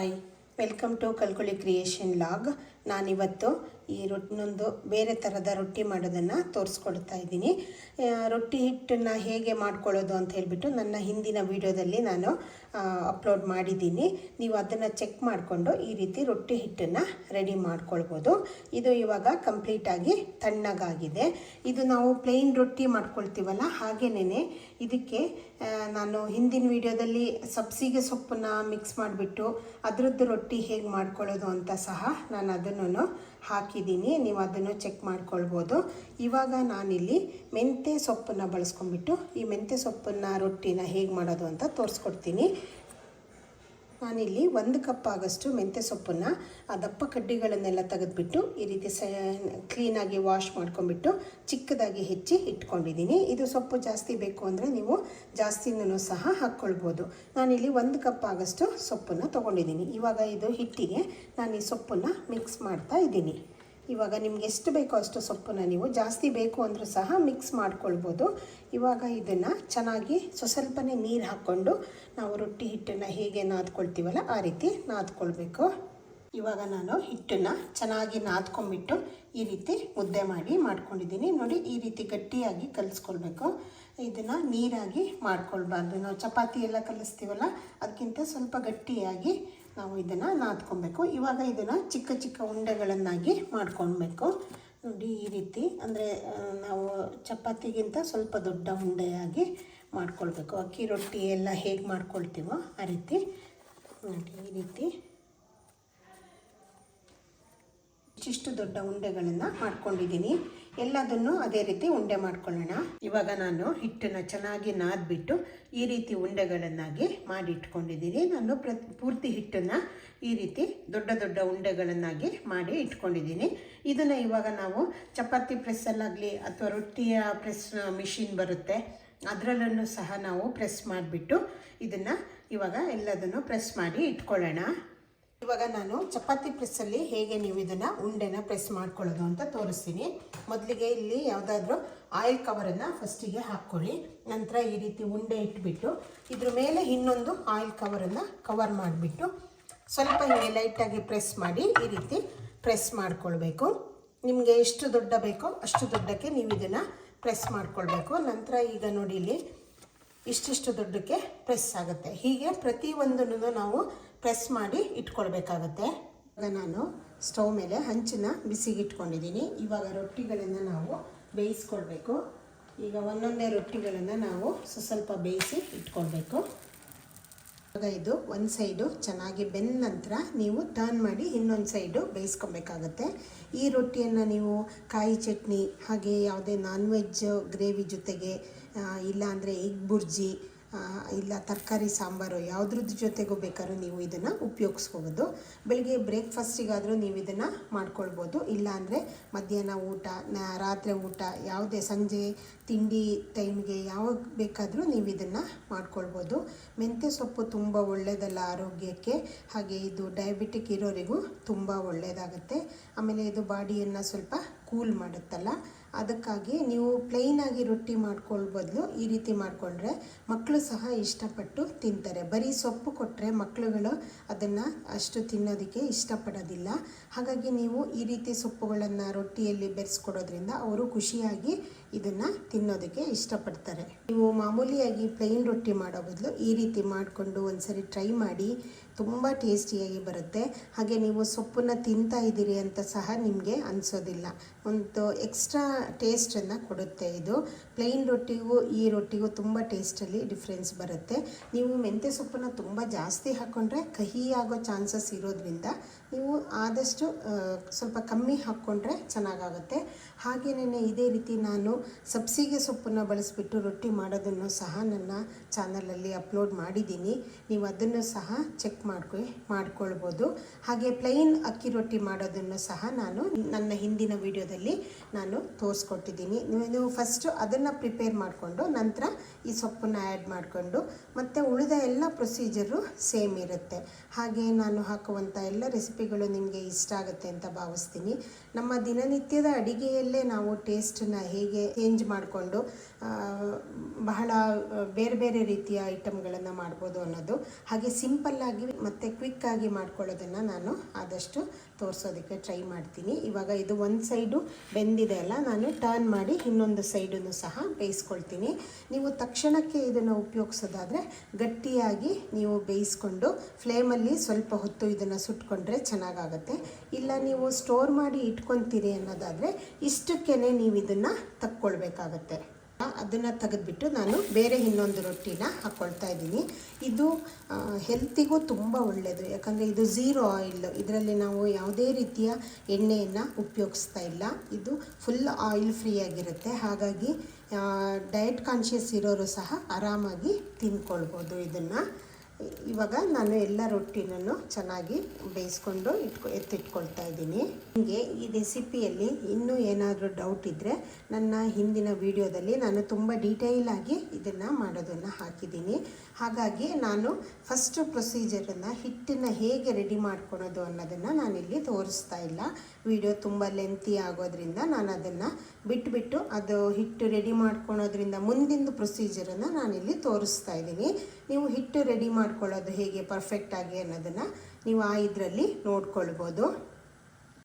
Hi, welcome to ಕಲ್ಕುಳಿ creation log. ನಾನಿವತ್ತು ಈ ರೊಟ್ಟಿನೊಂದು ಬೇರೆ ಥರದ ರೊಟ್ಟಿ ಮಾಡೋದನ್ನು ತೋರಿಸ್ಕೊಡ್ತಾ ಇದ್ದೀನಿ. ರೊಟ್ಟಿ ಹಿಟ್ಟನ್ನು ಹೇಗೆ ಮಾಡ್ಕೊಳ್ಳೋದು ಅಂತ ಹೇಳಿಬಿಟ್ಟು ನನ್ನ ಹಿಂದಿನ ವಿಡಿಯೋದಲ್ಲಿ ನಾನು ಅಪ್ಲೋಡ್ ಮಾಡಿದ್ದೀನಿ. ನೀವು ಅದನ್ನು ಚೆಕ್ ಮಾಡಿಕೊಂಡು ಈ ರೀತಿ ರೊಟ್ಟಿ ಹಿಟ್ಟನ್ನು ರೆಡಿ ಮಾಡ್ಕೊಳ್ಬೋದು. ಇದು ಇವಾಗ ಕಂಪ್ಲೀಟಾಗಿ ತಣ್ಣಗಾಗಿದೆ. ಇದು ನಾವು ಪ್ಲೇನ್ ರೊಟ್ಟಿ ಮಾಡ್ಕೊಳ್ತೀವಲ್ಲ, ಹಾಗೇನೇ ಇದಕ್ಕೆ ನಾನು ಹಿಂದಿನ ವಿಡಿಯೋದಲ್ಲಿ ಸಬ್ಸಿಗೆ ಸೊಪ್ಪನ್ನು ಮಿಕ್ಸ್ ಮಾಡಿಬಿಟ್ಟು ಅದರದ್ದು ರೊಟ್ಟಿ ಹೇಗೆ ಮಾಡ್ಕೊಳ್ಳೋದು ಅಂತ ಸಹ ನಾನು ಅದನ್ನು ಹಾಕಿದ್ದೀನಿ. ನೀವು ಅದನ್ನು ಚೆಕ್ ಮಾಡ್ಕೊಳ್ಬೋದು. ಇವಾಗ ನಾನಿಲ್ಲಿ ಮೆಂತ್ಯ ಸೊಪ್ಪನ್ನು ಬಳಸ್ಕೊಂಡ್ಬಿಟ್ಟು ಈ ಮೆಂತ್ಯ ಸೊಪ್ಪನ್ನು ರೊಟ್ಟಿನ ಹೇಗೆ ಮಾಡೋದು ಅಂತ ತೋರಿಸ್ಕೊಡ್ತೀನಿ. ನಾನಿಲ್ಲಿ 1 ಕಪ್ ಆಗೋಷ್ಟು ಮೆಂತ್ಯ ಸೊಪ್ಪನ್ನು ಆ ದಪ್ಪ ಕಡ್ಡಿಗಳನ್ನೆಲ್ಲ ತೆಗೆದುಬಿಟ್ಟು ಈ ರೀತಿ ಕ್ಲೀನಾಗಿ ವಾಶ್ ಮಾಡ್ಕೊಂಡ್ಬಿಟ್ಟು ಚಿಕ್ಕದಾಗಿ ಹೆಚ್ಚಿ ಇಟ್ಕೊಂಡಿದ್ದೀನಿ. ಇದು ಸೊಪ್ಪು ಜಾಸ್ತಿ ಬೇಕು ಅಂದರೆ ನೀವು ಜಾಸ್ತಿನೂ ಸಹ ಹಾಕ್ಕೊಳ್ಬೋದು. ನಾನಿಲ್ಲಿ 1 ಕಪ್ ಆಗೋಷ್ಟು ಸೊಪ್ಪನ್ನು ತೊಗೊಂಡಿದ್ದೀನಿ. ಇವಾಗ ಇದು ಹಿಟ್ಟಿಗೆ ನಾನು ಈ ಸೊಪ್ಪನ್ನು ಮಿಕ್ಸ್ ಮಾಡ್ತಾ ಇದ್ದೀನಿ. ಇವಾಗ ನಿಮ್ಗೆ ಎಷ್ಟು ಬೇಕೋ ಅಷ್ಟು ಸೊಪ್ಪನ್ನು ನೀವು ಜಾಸ್ತಿ ಬೇಕು ಅಂದರೂ ಸಹ ಮಿಕ್ಸ್ ಮಾಡ್ಕೊಳ್ಬೋದು. ಇವಾಗ ಇದನ್ನು ಚೆನ್ನಾಗಿ ಸ್ವಲ್ಪನೇ ನೀರು ಹಾಕ್ಕೊಂಡು ನಾವು ರೊಟ್ಟಿ ಹಿಟ್ಟನ್ನು ಹೇಗೆ ನಾದ್ಕೊಳ್ತೀವಲ್ಲ ಆ ರೀತಿ ನಾದ್ಕೊಳ್ಬೇಕು. ಇವಾಗ ನಾನು ಹಿಟ್ಟನ್ನು ಚೆನ್ನಾಗಿ ನಾದ್ಕೊಂಡ್ಬಿಟ್ಟು ಈ ರೀತಿ ಮುದ್ದೆ ಮಾಡ್ಕೊಂಡಿದ್ದೀನಿ. ನೋಡಿ, ಈ ರೀತಿ ಗಟ್ಟಿಯಾಗಿ ಕಲಿಸ್ಕೊಳ್ಬೇಕು. ಇದನ್ನು ನೀರಾಗಿ ಮಾಡ್ಕೊಳ್ಬಾರ್ದು. ನಾವು ಚಪಾತಿ ಎಲ್ಲ ಕಲಿಸ್ತೀವಲ್ಲ ಅದಕ್ಕಿಂತ ಸ್ವಲ್ಪ ಗಟ್ಟಿಯಾಗಿ ನಾವು ಇದನ್ನು ನಾದ್ಕೊಬೇಕು. ಇವಾಗ ಇದನ್ನು ಚಿಕ್ಕ ಚಿಕ್ಕ ಉಂಡೆಗಳನ್ನಾಗಿ ಮಾಡ್ಕೊಳ್ಬೇಕು. ನೋಡಿ, ಈ ರೀತಿ ಅಂದರೆ ನಾವು ಚಪಾತಿಗಿಂತ ಸ್ವಲ್ಪ ದೊಡ್ಡ ಉಂಡೆಯಾಗಿ ಮಾಡ್ಕೊಳ್ಬೇಕು. ಅಕ್ಕಿ ರೊಟ್ಟಿ ಎಲ್ಲ ಹೇಗೆ ಮಾಡ್ಕೊಳ್ತೀವೋ ಆ ರೀತಿ ನೋಡಿ, ಈ ರೀತಿ ಇಷ್ಟು ದೊಡ್ಡ ಉಂಡೆಗಳನ್ನು ಮಾಡ್ಕೊಂಡಿದ್ದೀನಿ. ಎಲ್ಲದನ್ನು ಅದೇ ರೀತಿ ಉಂಡೆ ಮಾಡ್ಕೊಳ್ಳೋಣ. ಇವಾಗ ನಾನು ಹಿಟ್ಟನ್ನು ಚೆನ್ನಾಗಿ ನಾದ್ಬಿಟ್ಟು ಈ ರೀತಿ ಉಂಡೆಗಳನ್ನಾಗಿ ಮಾಡಿ ಇಟ್ಕೊಂಡಿದ್ದೀನಿ. ನಾನು ಪೂರ್ತಿ ಹಿಟ್ಟನ್ನು ಈ ರೀತಿ ದೊಡ್ಡ ದೊಡ್ಡ ಉಂಡೆಗಳನ್ನಾಗಿ ಮಾಡಿ ಇಟ್ಕೊಂಡಿದ್ದೀನಿ. ಇದನ್ನು ಇವಾಗ ನಾವು ಚಪಾತಿ ಪ್ರೆಸ್ಸಲ್ಲಾಗಲಿ ಅಥವಾ ರೊಟ್ಟಿಯ ಪ್ರೆಸ್ ಮಿಷಿನ್ ಬರುತ್ತೆ ಅದರಲ್ಲೂ ಸಹ ನಾವು ಪ್ರೆಸ್ ಮಾಡಿಬಿಟ್ಟು ಇದನ್ನು ಇವಾಗ ಎಲ್ಲದನ್ನು ಪ್ರೆಸ್ ಮಾಡಿ ಇಟ್ಕೊಳ್ಳೋಣ. ಇವಾಗ ನಾನು ಚಪಾತಿ ಪ್ರೆಸ್ಸಲ್ಲಿ ಹೇಗೆ ನೀವು ಇದನ್ನು ಉಂಡೆನ ಪ್ರೆಸ್ ಮಾಡ್ಕೊಳ್ಳೋದು ಅಂತ ತೋರಿಸ್ತೀನಿ. ಮೊದಲಿಗೆ ಇಲ್ಲಿ ಯಾವುದಾದ್ರೂ ಆಯಿಲ್ ಕವರನ್ನು ಫಸ್ಟಿಗೆ ಹಾಕ್ಕೊಳ್ಳಿ. ನಂತರ ಈ ರೀತಿ ಉಂಡೆ ಇಟ್ಬಿಟ್ಟು ಇದ್ರ ಮೇಲೆ ಇನ್ನೊಂದು ಆಯಿಲ್ ಕವರನ್ನು ಕವರ್ ಮಾಡಿಬಿಟ್ಟು ಸ್ವಲ್ಪ ಹಿಂಗೆ ಲೈಟಾಗಿ ಪ್ರೆಸ್ ಮಾಡಿ ಈ ರೀತಿ ಪ್ರೆಸ್ ಮಾಡ್ಕೊಳ್ಬೇಕು. ನಿಮಗೆ ಎಷ್ಟು ದೊಡ್ಡ ಬೇಕೋ ಅಷ್ಟು ದೊಡ್ಡಕ್ಕೆ ನೀವು ಇದನ್ನು ಪ್ರೆಸ್ ಮಾಡ್ಕೊಳ್ಬೇಕು. ನಂತರ ಈಗ ನೋಡಿ, ಇಲ್ಲಿ ಇಷ್ಟಿಷ್ಟು ದೊಡ್ಡಕ್ಕೆ ಪ್ರೆಸ್ ಆಗುತ್ತೆ. ಹೀಗೆ ಪ್ರತಿಯೊಂದನ್ನು ನಾವು ಪ್ರೆಸ್ ಮಾಡಿ ಇಟ್ಕೊಳ್ಬೇಕಾಗತ್ತೆ. ಇವಾಗ ನಾನು ಸ್ಟವ್ ಮೇಲೆ ಹಂಚನ್ನ ಬಿಸಿಗೆ ಇಟ್ಕೊಂಡಿದ್ದೀನಿ. ಇವಾಗ ರೊಟ್ಟಿಗಳನ್ನು ನಾವು ಬೇಯಿಸ್ಕೊಳ್ಬೇಕು. ಈಗ ಒಂದೊಂದೇ ರೊಟ್ಟಿಗಳನ್ನು ನಾವು ಸ್ವಲ್ಪ ಬೇಯಿಸಿ ಇಟ್ಕೊಳ್ಬೇಕು. ಇವಾಗ ಇದು ಒಂದು ಸೈಡು ಚೆನ್ನಾಗಿ ಬೆಂದ ನಂತರ ನೀವು ಟರ್ನ್ ಮಾಡಿ ಇನ್ನೊಂದು ಸೈಡು ಬೇಯಿಸ್ಕೊಬೇಕಾಗತ್ತೆ. ಈ ರೊಟ್ಟಿಯನ್ನು ನೀವು ಕಾಯಿ ಚಟ್ನಿ ಹಾಗೆ ಯಾವುದೇ ನಾನ್ ವೆಜ್ ಗ್ರೇವಿ ಜೊತೆಗೆ ಇಲ್ಲಾಂದರೆ ಎಗ್ ಬುರ್ಜಿ ಇಲ್ಲ ತರಕಾರಿ ಸಾಂಬಾರು ಯಾವುದ್ರದ್ದು ಜೊತೆಗೂ ಬೇಕಾದ್ರೂ ನೀವು ಇದನ್ನು ಉಪಯೋಗಿಸ್ಕೋಬೋದು. ಬೆಳಿಗ್ಗೆ ಬ್ರೇಕ್ಫಾಸ್ಟಿಗಾದರೂ ನೀವು ಇದನ್ನು ಮಾಡ್ಕೊಳ್ಬೋದು. ಇಲ್ಲಾಂದರೆ ಮಧ್ಯಾಹ್ನ ಊಟ, ರಾತ್ರಿ ಊಟ, ಯಾವುದೇ ಸಂಜೆ ತಿಂಡಿ ಟೈಮ್ಗೆ ಯಾವಾಗ ಬೇಕಾದರೂ ನೀವು ಇದನ್ನು ಮಾಡ್ಕೊಳ್ಬೋದು. ಮೆಂತ್ಯ ಸೊಪ್ಪು ತುಂಬ ಒಳ್ಳೆಯದಲ್ಲ ಆರೋಗ್ಯಕ್ಕೆ. ಹಾಗೆ ಇದು ಡಯಾಬಿಟಿಕ್ ಇರೋರಿಗೂ ತುಂಬ ಒಳ್ಳೆಯದಾಗುತ್ತೆ. ಆಮೇಲೆ ಇದು ಬಾಡಿಯನ್ನು ಸ್ವಲ್ಪ ಕೂಲ್ ಮಾಡುತ್ತಲ್ಲ, ಅದಕ್ಕಾಗಿ ನೀವು ಪ್ಲೈನಾಗಿ ರೊಟ್ಟಿ ಮಾಡ್ಕೊಳ್ಳೋ ಬದಲು ಈ ರೀತಿ ಮಾಡಿಕೊಂಡ್ರೆ ಮಕ್ಕಳು ಸಹ ಇಷ್ಟಪಟ್ಟು ತಿಂತಾರೆ. ಬರೀ ಸೊಪ್ಪು ಕೊಟ್ಟರೆ ಮಕ್ಕಳುಗಳು ಅದನ್ನು ಅಷ್ಟು ತಿನ್ನೋದಕ್ಕೆ ಇಷ್ಟಪಡೋದಿಲ್ಲ. ಹಾಗಾಗಿ ನೀವು ಈ ರೀತಿ ಸೊಪ್ಪುಗಳನ್ನು ರೊಟ್ಟಿಯಲ್ಲಿ ಬೆರೆಸ್ಕೊಡೋದ್ರಿಂದ ಅವರು ಖುಷಿಯಾಗಿ ಇದನ್ನು ತಿನ್ನೋದಕ್ಕೆ ಇಷ್ಟಪಡ್ತಾರೆ. ನೀವು ಮಾಮೂಲಿಯಾಗಿ ಪ್ಲೈನ್ ರೊಟ್ಟಿ ಮಾಡೋ ಬದಲು ಈ ರೀತಿ ಮಾಡಿಕೊಂಡು ಒಂದ್ಸರಿ ಟ್ರೈ ಮಾಡಿ, ತುಂಬ ಟೇಸ್ಟಿಯಾಗಿ ಬರುತ್ತೆ. ಹಾಗೆ ನೀವು ಸೊಪ್ಪನ್ನು ತಿಂತಾ ಇದ್ದೀರಿ ಅಂತ ಸಹ ನಿಮಗೆ ಅನಿಸೋದಿಲ್ಲ. ಒಂದು ಎಕ್ಸ್ಟ್ರಾ ಟೇಸ್ಟನ್ನು ಕೊಡುತ್ತೆ. ಇದು ಪ್ಲೈನ್ ರೊಟ್ಟಿಗೂ ಈ ರೊಟ್ಟಿಗೂ ತುಂಬ ಟೇಸ್ಟಲ್ಲಿ ಡಿಫ್ರೆನ್ಸ್ ಬರುತ್ತೆ. ನೀವು ಮೆಂತ್ಯ ಸೊಪ್ಪನ್ನು ತುಂಬ ಜಾಸ್ತಿ ಹಾಕ್ಕೊಂಡ್ರೆ ಕಹಿ ಆಗೋ ಚಾನ್ಸಸ್ ಇರೋದ್ರಿಂದ ನೀವು ಆದಷ್ಟು ಸ್ವಲ್ಪ ಕಮ್ಮಿ ಹಾಕ್ಕೊಂಡ್ರೆ ಚೆನ್ನಾಗಾಗುತ್ತೆ. ಹಾಗೆಯೇ ಇದೇ ರೀತಿ ನಾನು ಸಬ್ಸಿಗೆ ಸೊಪ್ಪನ್ನು ಬಳಸಿಬಿಟ್ಟು ರೊಟ್ಟಿ ಮಾಡೋದನ್ನು ಸಹ ನನ್ನ ಚಾನಲಲ್ಲಿ ಅಪ್ಲೋಡ್ ಮಾಡಿದ್ದೀನಿ. ನೀವು ಅದನ್ನು ಸಹ ಚೆಕ್ ಮಾಡ್ಕೊಳ್ಬೋದು. ಹಾಗೆ ಪ್ಲೈನ್ ಅಕ್ಕಿ ರೊಟ್ಟಿ ಮಾಡೋದನ್ನು ಸಹ ನಾನು ನನ್ನ ಹಿಂದಿನ ವಿಡಿಯೋದಲ್ಲಿ ನಾನು ತೋರಿಸ್ಕೊಟ್ಟಿದ್ದೀನಿ. ನೀವು ಫಸ್ಟು ಅದನ್ನು ಪ್ರಿಪೇರ್ ಮಾಡಿಕೊಂಡು ನಂತರ ಈ ಸೊಪ್ಪನ್ನು ಆ್ಯಡ್ ಮಾಡಿಕೊಂಡು ಮತ್ತು ಉಳಿದ ಎಲ್ಲ ಪ್ರೊಸೀಜರು ಸೇಮ್ ಇರುತ್ತೆ. ಹಾಗೆ ನಾನು ಹಾಕುವಂಥ ಎಲ್ಲ ರೆಸಿಪಿಗಳು ನಿಮಗೆ ಇಷ್ಟ ಆಗುತ್ತೆ ಅಂತ ಭಾವಿಸ್ತೀನಿ. ನಮ್ಮ ದಿನನಿತ್ಯದ ಅಡಿಗೆಯಲ್ಲೇ ನಾವು ಟೇಸ್ಟನ್ನು ಹೇಗೆ ಚೇಂಜ್ ಮಾಡಿಕೊಂಡು ಬಹಳ ಬೇರೆ ಬೇರೆ ರೀತಿಯ ಐಟಮ್ಗಳನ್ನು ಮಾಡ್ಬೋದು ಅನ್ನೋದು, ಹಾಗೆ ಸಿಂಪಲ್ಲಾಗಿ ಮತ್ತು ಕ್ವಿಕ್ಕಾಗಿ ಮಾಡ್ಕೊಳ್ಳೋದನ್ನು ನಾನು ಆದಷ್ಟು ತೋರಿಸೋದಕ್ಕೆ ಟ್ರೈ ಮಾಡ್ತೀನಿ. ಇವಾಗ ಇದು ಒಂದು ಸೈಡು ಬೆಂದಿದೆ ಅಲ್ಲ, ನಾನು ಟರ್ನ್ ಮಾಡಿ ಇನ್ನೊಂದು ಸೈಡನ್ನು ಸಹ ಬೇಯಿಸ್ಕೊಳ್ತೀನಿ. ನೀವು ತಕ್ಷಣಕ್ಕೆ ಇದನ್ನು ಉಪಯೋಗಿಸೋದಾದರೆ ಗಟ್ಟಿಯಾಗಿ ನೀವು ಬೇಯಿಸ್ಕೊಂಡು ಫ್ಲೇಮಲ್ಲಿ ಸ್ವಲ್ಪ ಹೊತ್ತು ಇದನ್ನು ಸುಟ್ಕೊಂಡ್ರೆ ಚೆನ್ನಾಗಾಗುತ್ತೆ. ಇಲ್ಲ ನೀವು ಸ್ಟೋರ್ ಮಾಡಿ ಇಟ್ಕೊತೀರಿ ಅನ್ನೋದಾದರೆ ಇಷ್ಟಕ್ಕೇ ನೀವು ಇದನ್ನು ತಕ್ಕೊಳ್ಬೇಕಾಗತ್ತೆ. ಅದನ್ನು ತೆಗೆದುಬಿಟ್ಟು ನಾನು ಬೇರೆ ಇನ್ನೊಂದು ರೊಟ್ಟಿನ ಹಾಕ್ಕೊಳ್ತಾ ಇದ್ದೀನಿ. ಇದು ಹೆಲ್ತಿಗೂ ತುಂಬ ಒಳ್ಳೆಯದು, ಯಾಕಂದರೆ ಇದು ಝೀರೋ ಆಯಿಲ್, ಇದರಲ್ಲಿ ನಾವು ಯಾವುದೇ ರೀತಿಯ ಎಣ್ಣೆಯನ್ನು ಉಪಯೋಗಿಸ್ತಾ ಇಲ್ಲ. ಇದು ಫುಲ್ ಆಯಿಲ್ ಫ್ರೀ ಆಗಿರುತ್ತೆ. ಹಾಗಾಗಿ ಡಯಟ್ ಕಾನ್ಷಿಯಸ್ ಇರೋರು ಸಹ ಆರಾಮಾಗಿ ತಿಂದ್ಕೊಳ್ಬೋದು ಇದನ್ನು. ಇವಾಗ ನಾನು ಎಲ್ಲ ರೊಟ್ಟಿನೂ ಚೆನ್ನಾಗಿ ಬೇಯಿಸ್ಕೊಂಡು ಎತ್ತಿಟ್ಕೊಳ್ತಾ ಇದ್ದೀನಿ. ನಿಮಗೆ ಈ ರೆಸಿಪಿಯಲ್ಲಿ ಇನ್ನೂ ಏನಾದರೂ ಡೌಟ್ ಇದ್ದರೆ ನನ್ನ ಹಿಂದಿನ ವಿಡಿಯೋದಲ್ಲಿ ನಾನು ತುಂಬ ಡೀಟೇಲಾಗಿ ಇದನ್ನು ಮಾಡೋದನ್ನು ಹಾಕಿದ್ದೀನಿ. ಹಾಗಾಗಿ ನಾನು ಫಸ್ಟ್ ಪ್ರೊಸೀಜರನ್ನು ಹಿಟ್ಟನ್ನು ಹೇಗೆ ರೆಡಿ ಮಾಡ್ಕೊಳೋದು ಅನ್ನೋದನ್ನು ನಾನಿಲ್ಲಿ ತೋರಿಸ್ತಾ ಇಲ್ಲ. ವಿಡಿಯೋ ತುಂಬ ಲೆಂತಿ ಆಗೋದ್ರಿಂದ ನಾನು ಅದನ್ನು ಬಿಟ್ಟು ಅದು ಹಿಟ್ಟು ರೆಡಿ ಮಾಡ್ಕೊಳೋದ್ರಿಂದ ಮುಂದಿನ ಪ್ರೊಸೀಜರನ್ನು ನಾನಿಲ್ಲಿ ತೋರಿಸ್ತಾ ಇದ್ದೀನಿ. ನೀವು ಹಿಟ್ಟು ರೆಡಿ ಮಾಡ್ಕೊಳ್ಳೋದು ಹೇಗೆ ಪರ್ಫೆಕ್ಟಾಗಿ ಅನ್ನೋದನ್ನು ನೀವು ಇದರಲ್ಲಿ ನೋಡ್ಕೊಳ್ಬೋದು.